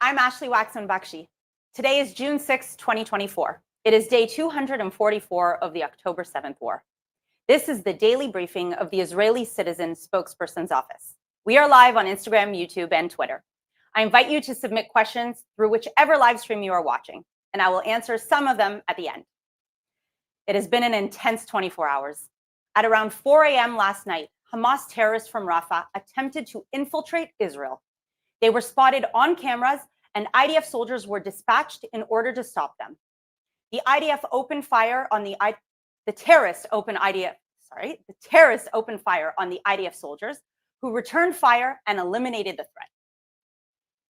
I'm Waxman Bakshi. Today is June 6, 2024. It is day 244 of the October 7th war. This is the daily briefing of the Israeli Citizen Spokesperson's office. We are live on Instagram, YouTube, and Twitter. I invite you to submit questions through whichever live stream you are watching, and I will answer some of them at the end. It has been an intense 24 hours. At around 4 a.m. last night, Hamas terrorists from Rafah attempted to infiltrate Israel. They were spotted on cameras, and IDF soldiers were dispatched in order to stop them. The terrorists opened fire on the IDF soldiers, who returned fire and eliminated the threat.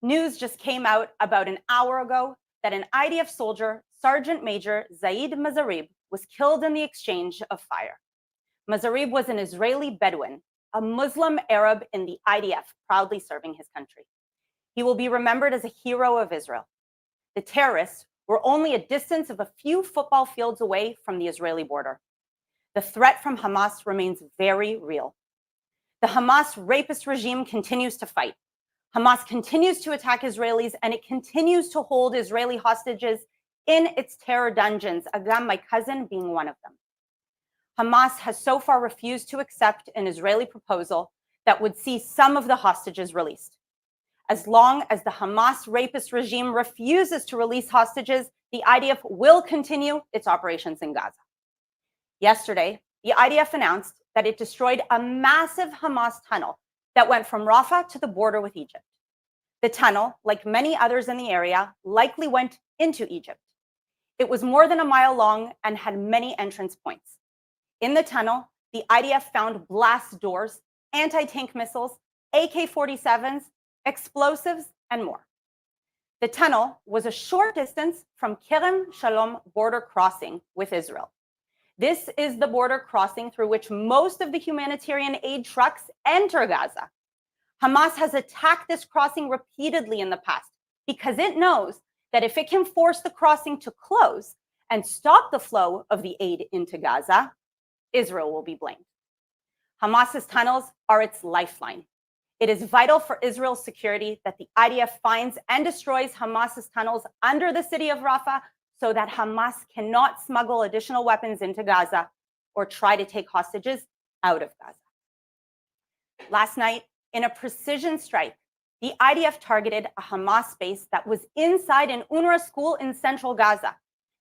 News just came out about an hour ago that an IDF soldier, Sergeant Major Zaid Mazarib, was killed in the exchange of fire. Mazarib was an Israeli Bedouin, a Muslim Arab in the IDF, proudly serving his country. He will be remembered as a hero of Israel. The terrorists were only a distance of a few football fields away from the Israeli border. The threat from Hamas remains very real. The Hamas rapist regime continues to fight. Hamas continues to attack Israelis, and it continues to hold Israeli hostages in its terror dungeons, Agam, my cousin, being one of them. Hamas has so far refused to accept an Israeli proposal that would see some of the hostages released. As long as the Hamas rapist regime refuses to release hostages, the IDF will continue its operations in Gaza. Yesterday, the IDF announced that it destroyed a massive Hamas tunnel that went from Rafah to the border with Egypt. The tunnel, like many others in the area, likely went into Egypt. It was more than a mile long and had many entrance points. In the tunnel, the IDF found blast doors, anti-tank missiles, AK-47s, explosives, and more. The tunnel was a short distance from Kerem Shalom border crossing with Israel. This is the border crossing through which most of the humanitarian aid trucks enter Gaza. Hamas has attacked this crossing repeatedly in the past because it knows that if it can force the crossing to close and stop the flow of the aid into Gaza, Israel will be blamed. Hamas's tunnels are its lifeline. It is vital for Israel's security that the IDF finds and destroys Hamas's tunnels under the city of Rafah so that Hamas cannot smuggle additional weapons into Gaza or try to take hostages out of Gaza. Last night, in a precision strike, the IDF targeted a Hamas base that was inside an UNRWA school in central Gaza.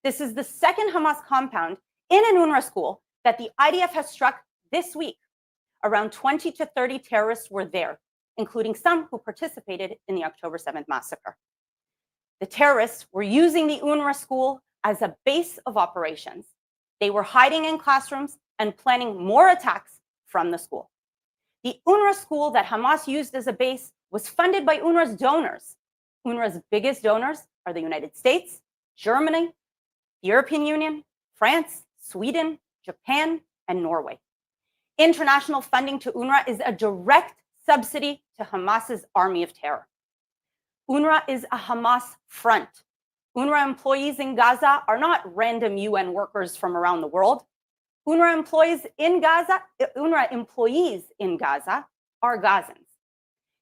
This is the second Hamas compound in an UNRWA school that the IDF has struck this week. Around 20 to 30 terrorists were there, including some who participated in the October 7th massacre. The terrorists were using the UNRWA school as a base of operations. They were hiding in classrooms and planning more attacks from the school. The UNRWA school that Hamas used as a base was funded by UNRWA's donors. UNRWA's biggest donors are the United States, Germany, the European Union, France, Sweden, Japan, and Norway. International funding to UNRWA is a direct subsidy to Hamas's army of terror. UNRWA is a Hamas front. UNRWA employees in Gaza are not random UN workers from around the world. UNRWA employees in Gaza are Gazans.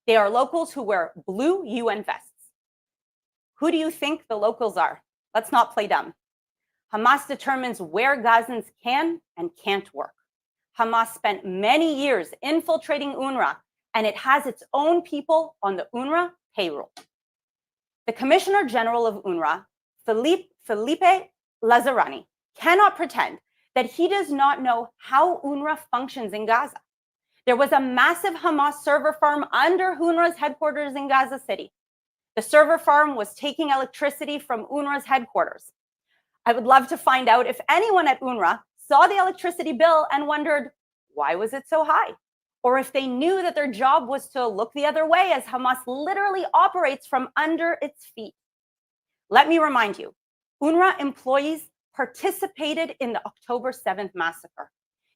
They are locals who wear blue UN vests. Who do you think the locals are? Let's not play dumb. Hamas determines where Gazans can and can't work. Hamas spent many years infiltrating UNRWA, and it has its own people on the UNRWA payroll. The Commissioner General of UNRWA, Felipe Lazarani, cannot pretend that he does not know how UNRWA functions in Gaza. There was a massive Hamas server farm under UNRWA's headquarters in Gaza City. The server farm was taking electricity from UNRWA's headquarters. I would love to find out if anyone at UNRWA saw the electricity bill and wondered, why was it so high? Or if they knew that their job was to look the other way as Hamas literally operates from under its feet. Let me remind you, UNRWA employees participated in the October 7th massacre.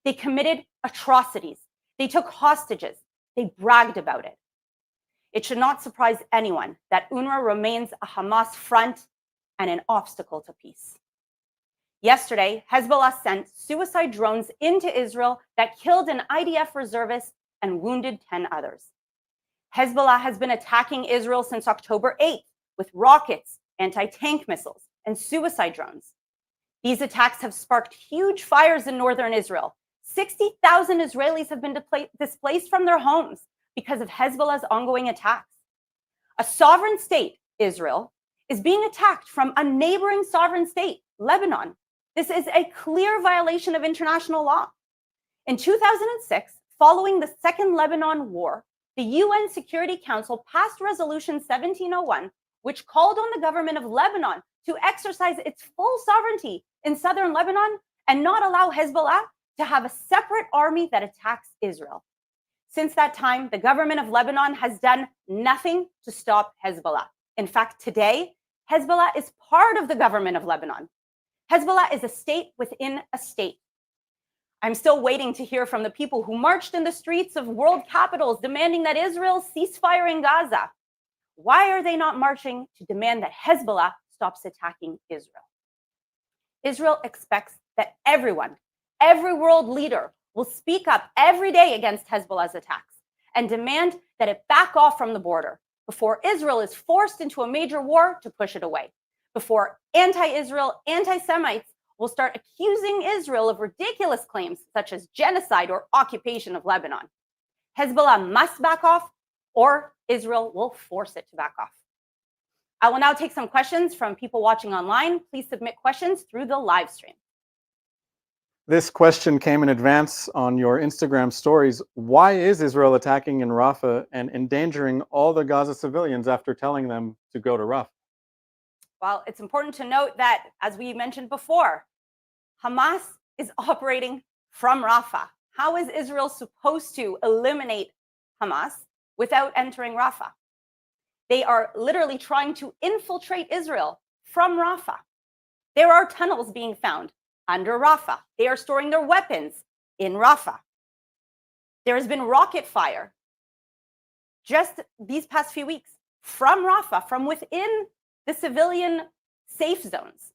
They committed atrocities. They took hostages. They bragged about it. It should not surprise anyone that UNRWA remains a Hamas front and an obstacle to peace. Yesterday, Hezbollah sent suicide drones into Israel that killed an IDF reservist and wounded 10 others. Hezbollah has been attacking Israel since October 8th with rockets, anti-tank missiles, and suicide drones. These attacks have sparked huge fires in northern Israel. 60,000 Israelis have been displaced from their homes because of Hezbollah's ongoing attacks. A sovereign state, Israel, is being attacked from a neighboring sovereign state, Lebanon. This is a clear violation of international law. In 2006, following the Second Lebanon War, the UN Security Council passed Resolution 1701, which called on the government of Lebanon to exercise its full sovereignty in southern Lebanon and not allow Hezbollah to have a separate army that attacks Israel. Since that time, the government of Lebanon has done nothing to stop Hezbollah. In fact, today, Hezbollah is part of the government of Lebanon. Hezbollah is a state within a state. I'm still waiting to hear from the people who marched in the streets of world capitals demanding that Israel cease fire in Gaza. Why are they not marching to demand that Hezbollah stops attacking Israel? Israel expects that everyone, every world leader, will speak up every day against Hezbollah's attacks and demand that it back off from the border before Israel is forced into a major war to push it away, before anti-Israel, anti-Semites will start accusing Israel of ridiculous claims such as genocide or occupation of Lebanon. Hezbollah must back off, or Israel will force it to back off. I will now take some questions from people watching online. Please submit questions through the live stream. This question came in advance on your Instagram stories. Why is Israel attacking in Rafah and endangering all the Gaza civilians after telling them to go to Rafah? Well, it's important to note that, as we mentioned before, Hamas is operating from Rafah. How is Israel supposed to eliminate Hamas without entering Rafah? They are literally trying to infiltrate Israel from Rafah. There are tunnels being found under Rafah. They are storing their weapons in Rafah. There has been rocket fire just these past few weeks from Rafah, from within the civilian safe zones.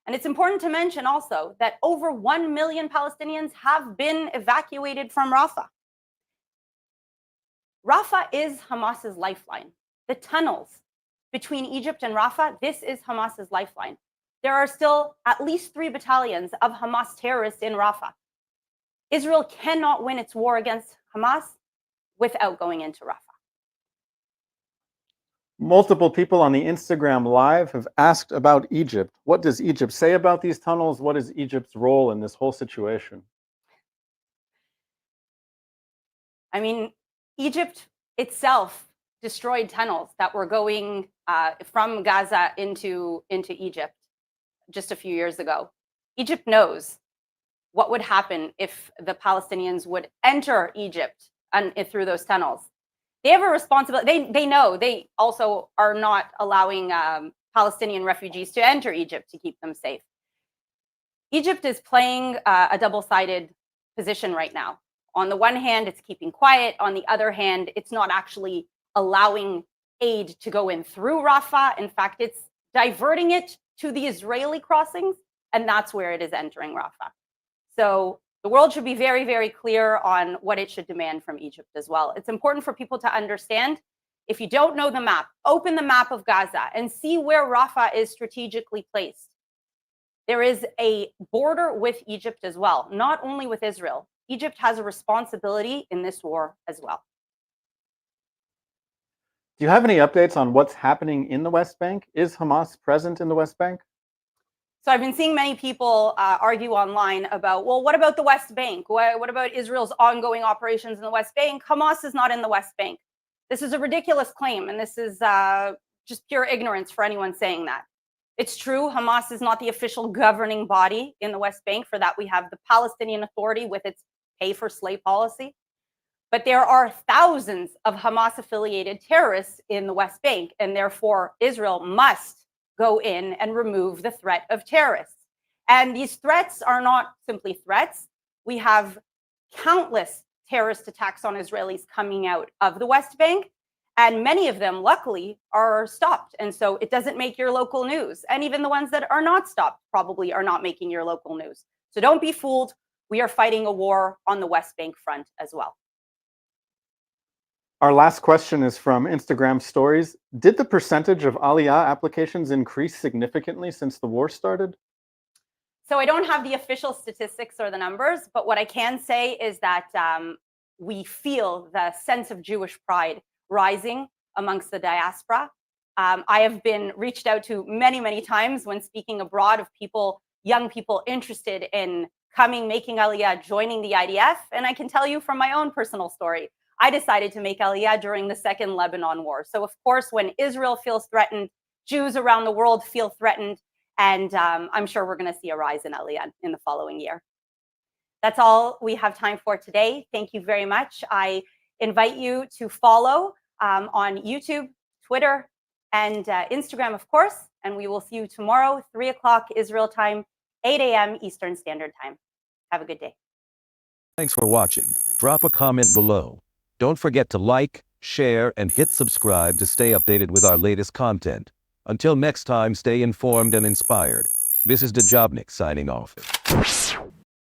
And it's important to mention also that over 1 million Palestinians have been evacuated from Rafah. Rafah is Hamas's lifeline. The tunnels between Egypt and Rafah, this is Hamas's lifeline. There are still at least 3 battalions of Hamas terrorists in Rafah. Israel cannot win its war against Hamas without going into Rafah. Multiple people on the Instagram Live have asked about Egypt. What does Egypt say about these tunnels? What is Egypt's role in this whole situation? I mean, Egypt itself destroyed tunnels that were going from Gaza into Egypt just a few years ago. Egypt knows what would happen if the Palestinians would enter Egypt and through those tunnels. They have a responsibility. They know they also are not allowing Palestinian refugees to enter Egypt to keep them safe. Egypt is playing a double-sided position right now. On the one hand, it's keeping quiet. On the other hand, it's not actually allowing aid to go in through Rafah. In fact, it's diverting it to the Israeli crossings, and that's where it is entering Rafah. So the world should be very, very clear on what it should demand from Egypt as well. It's important for people to understand, if you don't know the map, open the map of Gaza and see where Rafah is strategically placed. There is a border with Egypt as well, not only with Israel. Egypt has a responsibility in this war as well. Do you have any updates on what's happening in the West Bank? Is Hamas present in the West Bank? So I've been seeing many people argue online about, well, what about the West Bank? What about Israel's ongoing operations in the West Bank? Hamas is not in the West Bank. This is a ridiculous claim, and this is just pure ignorance for anyone saying that. It's true, Hamas is not the official governing body in the West Bank. For that, we have the Palestinian Authority with its pay-for-slay policy. But there are thousands of Hamas-affiliated terrorists in the West Bank, and therefore Israel must go in and remove the threat of terrorists. And these threats are not simply threats. We have countless terrorist attacks on Israelis coming out of the West Bank, and many of them, luckily, are stopped. And so it doesn't make your local news. And even the ones that are not stopped probably are not making your local news. So don't be fooled. We are fighting a war on the West Bank front as well. Our last question is from Instagram stories. Did the percentage of Aliyah applications increase significantly since the war started? So I don't have the official statistics or the numbers, but what I can say is that we feel the sense of Jewish pride rising amongst the diaspora. I have been reached out to many, many times when speaking abroad of people, young people interested in coming, making Aliyah, joining the IDF. And I can tell you from my own personal story, I decided to make Aliyah during the Second Lebanon War. So of course, when Israel feels threatened, Jews around the world feel threatened. And I'm sure we're going to see a rise in Aliyah in the following year. That's all we have time for today. Thank you very much. I invite you to follow on YouTube, Twitter, and Instagram, of course. And we will see you tomorrow, 3 o'clock Israel time, 8 a.m. Eastern Standard Time. Have a good day. Thanks for watching. Drop a comment below. Don't forget to like, share, and hit subscribe to stay updated with our latest content. Until next time, stay informed and inspired. This is Dejobnik signing off.